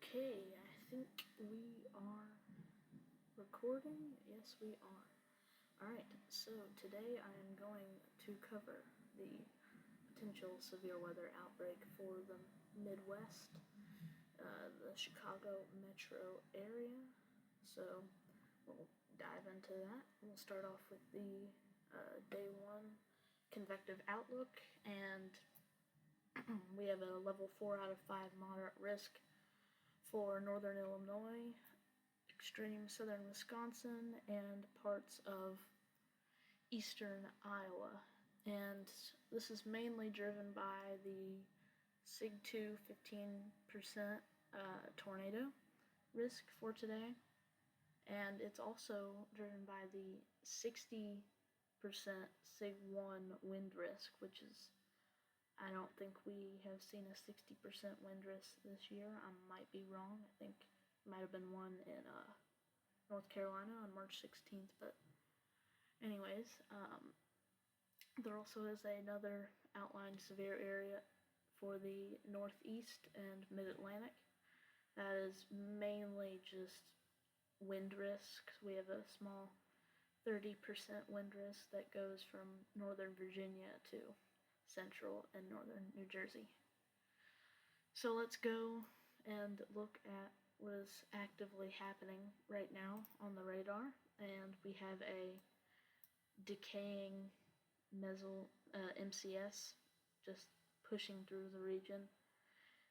Okay, I think we are recording. Yes, we are. Alright, so today I am going to cover the potential severe weather outbreak for the Midwest, the Chicago metro area. So we'll dive into that. We'll start off with the day one convective outlook, and we have a level 4 out of 5 moderate risk for northern Illinois, extreme southern Wisconsin, and parts of eastern Iowa. And this is mainly driven by the SIG 2 15% tornado risk for today. And it's also driven by the 60% SIG 1 wind risk, which is, I don't think we have seen a 60% wind risk this year. I might be wrong. I think it might have been one in North Carolina on March 16th. But anyways, there also is another outlined severe area for the Northeast and Mid-Atlantic. That is mainly just wind risk. We have a small 30% wind risk that goes from northern Virginia to central and northern New Jersey. So let's go and look at what is actively happening right now on the radar. And we have a decaying MCS just pushing through the region.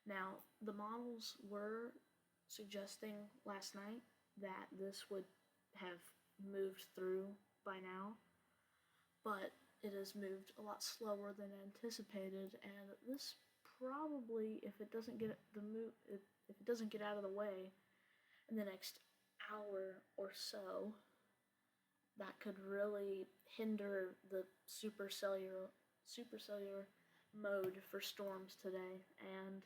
Now, the models were suggesting last night that this would have moved through by now, but it has moved a lot slower than anticipated, and this probably, if it doesn't get out of the way in the next hour or so, that could really hinder the supercellular mode for storms today. And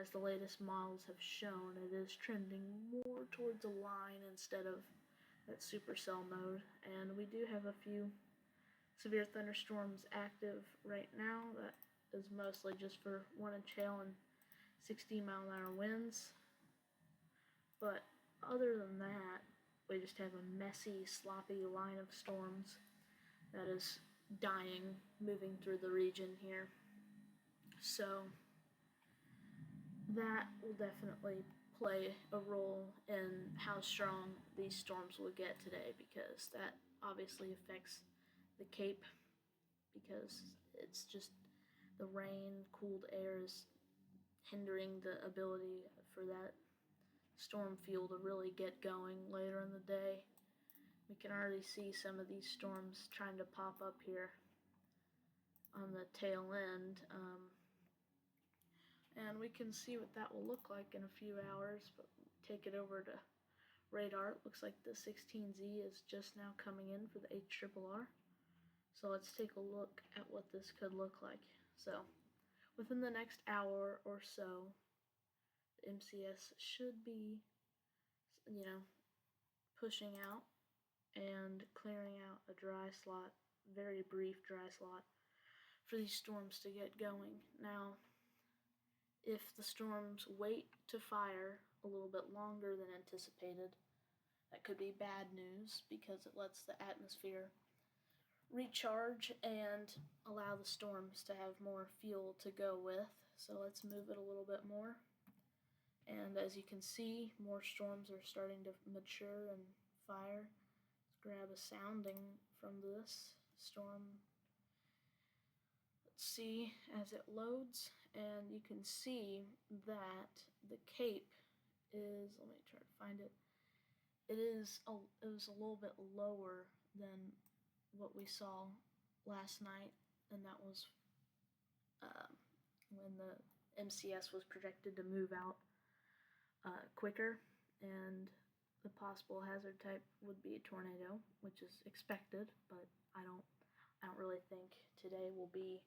as the latest models have shown, it is trending more towards a line instead of that supercell mode. And we do have a few severe thunderstorms active right now. That is mostly just for 1 inch hail and 60-mile-an-hour winds. But other than that, we just have a messy, sloppy line of storms that is dying, moving through the region here. So that will definitely play a role in how strong these storms will get today, because that obviously affects the Cape, because it's just the rain, cooled air is hindering the ability for that storm fuel to really get going later in the day. We can already see some of these storms trying to pop up here on the tail end, and we can see what that will look like in a few hours. But take it over to radar. It looks like the 16Z is just now coming in for the HRRR. So let's take a look at what this could look like. So within the next hour or so, the MCS should be, pushing out and clearing out a dry slot, very brief dry slot, for these storms to get going. Now, if the storms wait to fire a little bit longer than anticipated, that could be bad news, because it lets the atmosphere recharge and allow the storms to have more fuel to go with. So let's move it a little bit more. And as you can see, more storms are starting to mature and fire. Let's grab a sounding from this storm. Let's see as it loads, and you can see that the Cape is, let me try to find it. It was a little bit lower than what we saw last night, and that was when the MCS was projected to move out quicker, and the possible hazard type would be a tornado, which is expected, but I don't really think today will be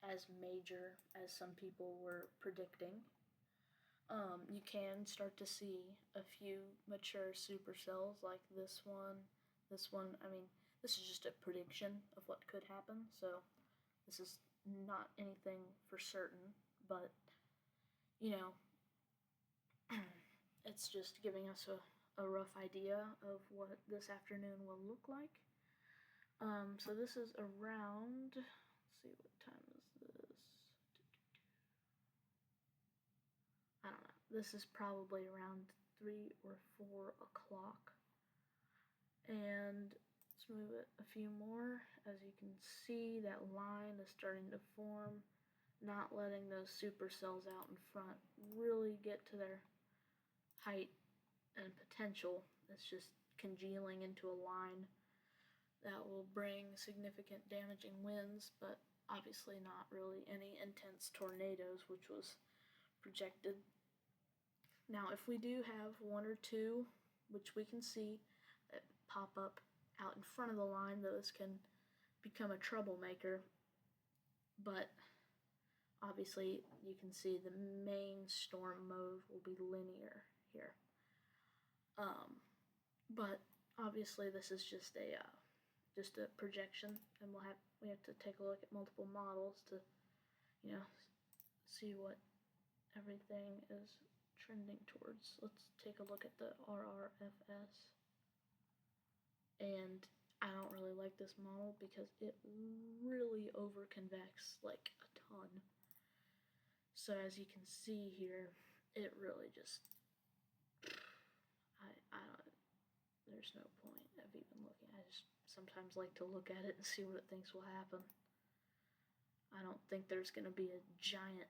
as major as some people were predicting. You can start to see a few mature supercells like this one. This is just a prediction of what could happen, so this is not anything for certain, but it's just giving us a rough idea of what this afternoon will look like. So this is around, let's see, what time is this? I don't know. This is probably around 3 or 4 o'clock. And let's move it a few more. As you can see, that line is starting to form, not letting those supercells out in front really get to their height and potential. It's just congealing into a line that will bring significant damaging winds, but obviously not really any intense tornadoes, which was projected. Now, if we do have 1 or 2, which we can see, that pop up out in front of the line, those can become a troublemaker, but obviously you can see the main storm mode will be linear here. But obviously this is just a projection, and we have to take a look at multiple models to, see what everything is trending towards. Let's take a look at the RRFS. And I don't really like this model because it really over-convects like a ton. So as you can see here, it really just, there's no point of even looking. I just sometimes like to look at it and see what it thinks will happen. I don't think there's going to be a giant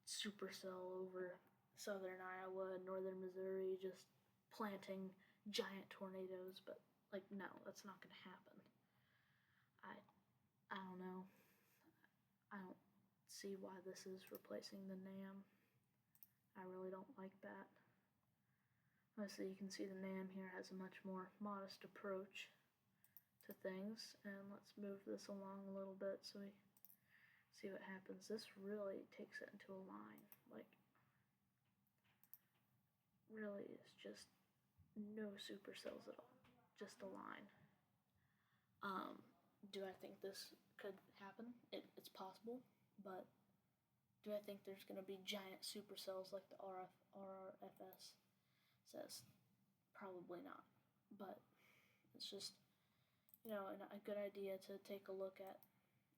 supercell over southern Iowa, northern Missouri, just planting giant tornadoes, but no, that's not going to happen. I don't know. I don't see why this is replacing the NAM. I really don't like that. Obviously, you can see the NAM here has a much more modest approach to things, and let's move this along a little bit so we see what happens. This really takes it into a line. Really is just no supercells at all, just a line. Do I think this could happen? It's possible, but do I think there's going to be giant supercells like the RRFS says? Probably not, but it's just, a good idea to take a look at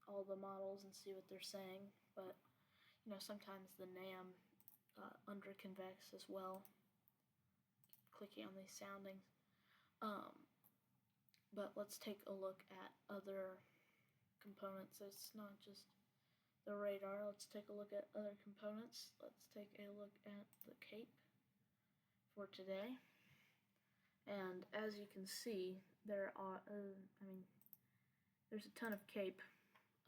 all the models and see what they're saying, but, sometimes the NAM underconvects as well. Clicking on these soundings. But let's take a look at other components. It's not just the radar. Let's take a look at other components. Let's take a look at the CAPE for today. And as you can see, there are, there's a ton of CAPE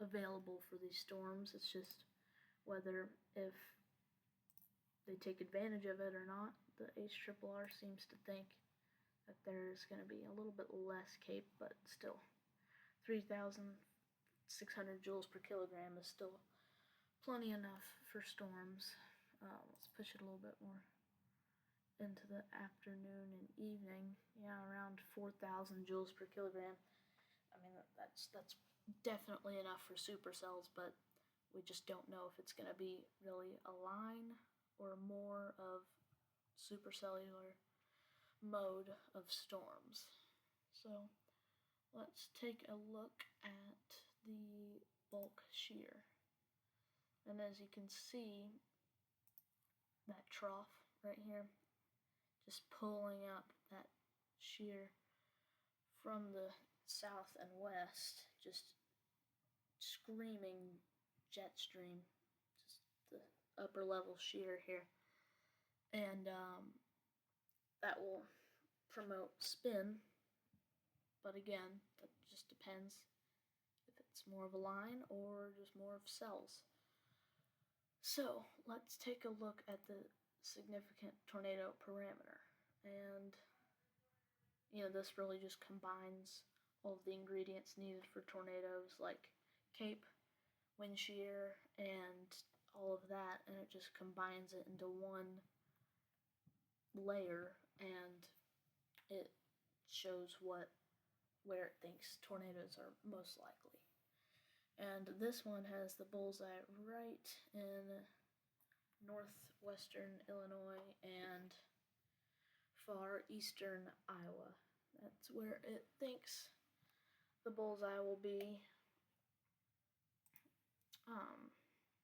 available for these storms. It's just whether if they take advantage of it or not. The HRRR seems to think that there's going to be a little bit less CAPE, but still 3,600 joules per kilogram is still plenty enough for storms. Let's push it a little bit more into the afternoon and evening. Yeah, around 4,000 joules per kilogram. I mean, that's definitely enough for supercells, but we just don't know if it's going to be really a line or more of supercellular mode of storms. So let's take a look at the bulk shear. And as you can see, that trough right here, just pulling up that shear from the south and west, just screaming jet stream, just the upper level shear here. And that will promote spin, but again, that just depends if it's more of a line or just more of cells. So let's take a look at the significant tornado parameter, and this really just combines all of the ingredients needed for tornadoes, like CAPE, wind shear, and all of that, and it just combines it into one layer, and it shows where it thinks tornadoes are most likely. And this one has the bullseye right in northwestern Illinois and far eastern Iowa. That's where it thinks the bullseye will be.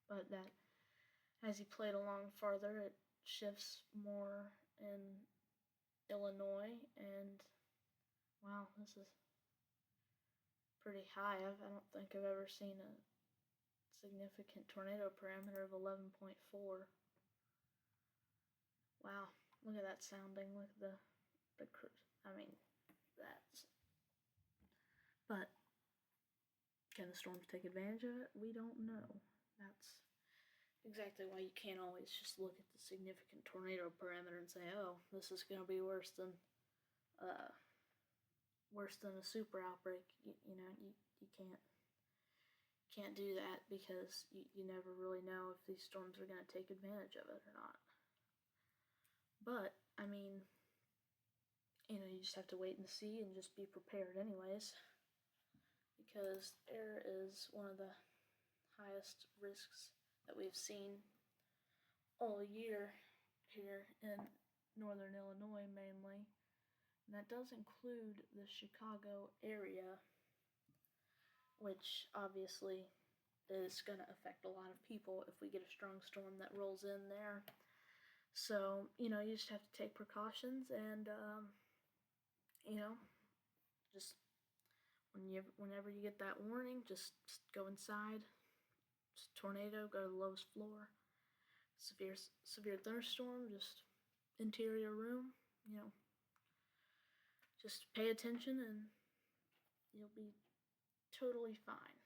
But that as he played along farther, it shifts more in Illinois, and wow, this is pretty high. I don't think I've ever seen a significant tornado parameter of 11.4. Wow, look at that sounding. Look at I mean, that's. But can the storms take advantage of it? We don't know. That's exactly why you can't always just look at the significant tornado parameter and say, oh, this is going to be worse than a super outbreak. You can't do that because you never really know if these storms are going to take advantage of it or not. But I mean, you just have to wait and see and just be prepared anyways, because air is one of the highest risks that we've seen all year here in northern Illinois mainly, and that does include the Chicago area, which obviously is going to affect a lot of people if we get a strong storm that rolls in there. So, you just have to take precautions and, just whenever you get that warning, just go inside. Tornado, go to the lowest floor. Severe thunderstorm, just interior room. Just pay attention and you'll be totally fine.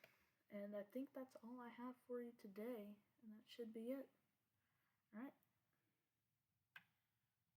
And I think that's all I have for you today, and that should be it.